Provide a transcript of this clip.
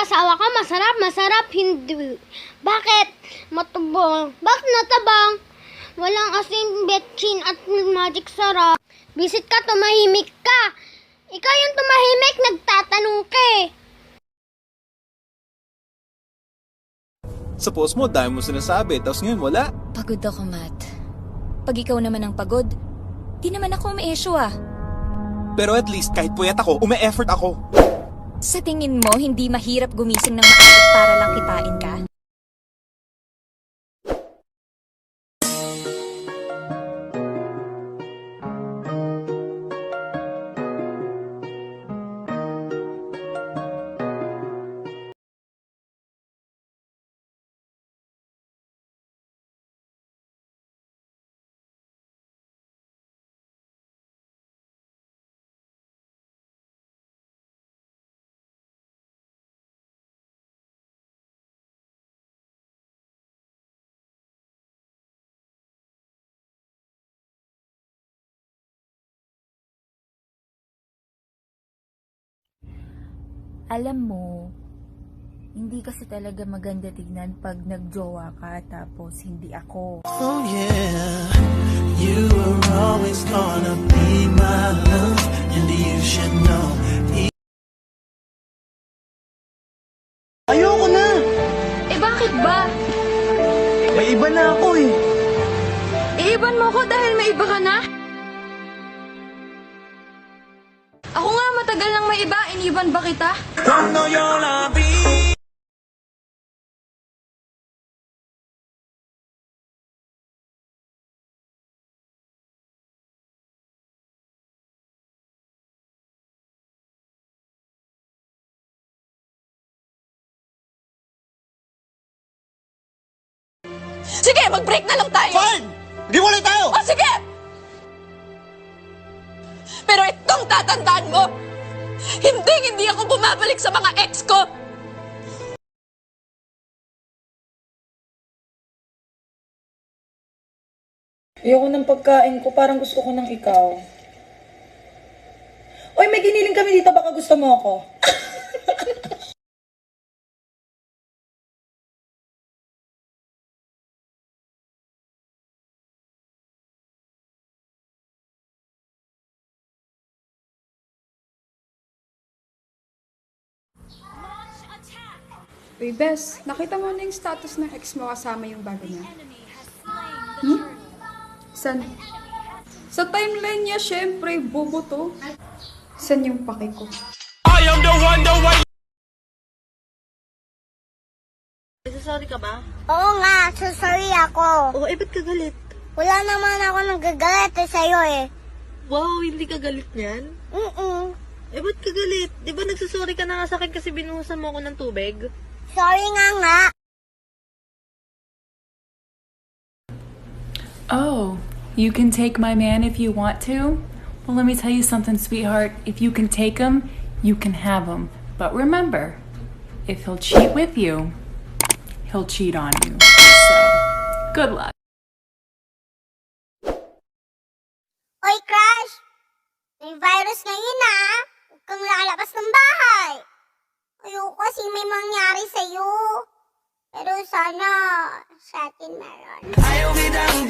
asawa ka, masarap, masarap, hindi. Bakit? Matubang. Bakit natabang? Walang asin, betchin at magic sarap. Bisit ka, tumahimik ka. Ikaw yung tumahimik, nagtatanong ka eh. Sa post mo, dahil mo sinasabi, tapos ngayon wala. Pagod ako, Matt. Pag ikaw naman ang pagod, di naman ako ma-issue ah. Pero at least, kahit puyat ako, ume-effort ako. Sa tingin mo, hindi mahirap gumising ng maaga para lang kitain ka? Alam mo, hindi kasi talaga maganda tignan pag nagjowa ka tapos hindi ako. Oh yeah, you were always gonna be my love, and you should know. Ayoko na! Eh bakit ba? May iba na ako eh. Iiban mo ko dahil may iba ka na? Ako nga matagal nang may iba, iniban ba kita? Cuando yo la vi. Sige, mag-break na lang tayo! Fine! Giwalay tayo! O, sige! Pero itong tatandaan mo, hindi ako bumabalik sa mga ex ko! Ayoko ng pagkain ko, parang gusto ko ng ikaw. Oy, may giniling kami dito, baka gusto mo ako. Uy, Bes, nakita mo na yung status ng ex mo kasama yung bago niya? San? Sa timeline niya, syempre, bobo to. San yung pake ko? I am the one, the way. Sorry ka ba? Oo nga, so sorry ako. Oo, ba't ka galit? Wala naman ako nagagalit sa'yo eh. Wow, hindi ka galit niyan? Ba't ka galit? Di ba nagsasorry ka na nga sa akin kasi binuhusan mo ako ng tubig? Sorry nga. Oh, you can take my man if you want to? Well, let me tell you something, sweetheart. If you can take him, you can have him. But remember, if he'll cheat with you, he'll cheat on you. So, good luck. Oy, Crush! May virus ngayon ah! Huwag kang lalabas ng bahay! Ayoko kasi may mangyari sa'yo. Pero sana, sa atin meron. Ayaw kitang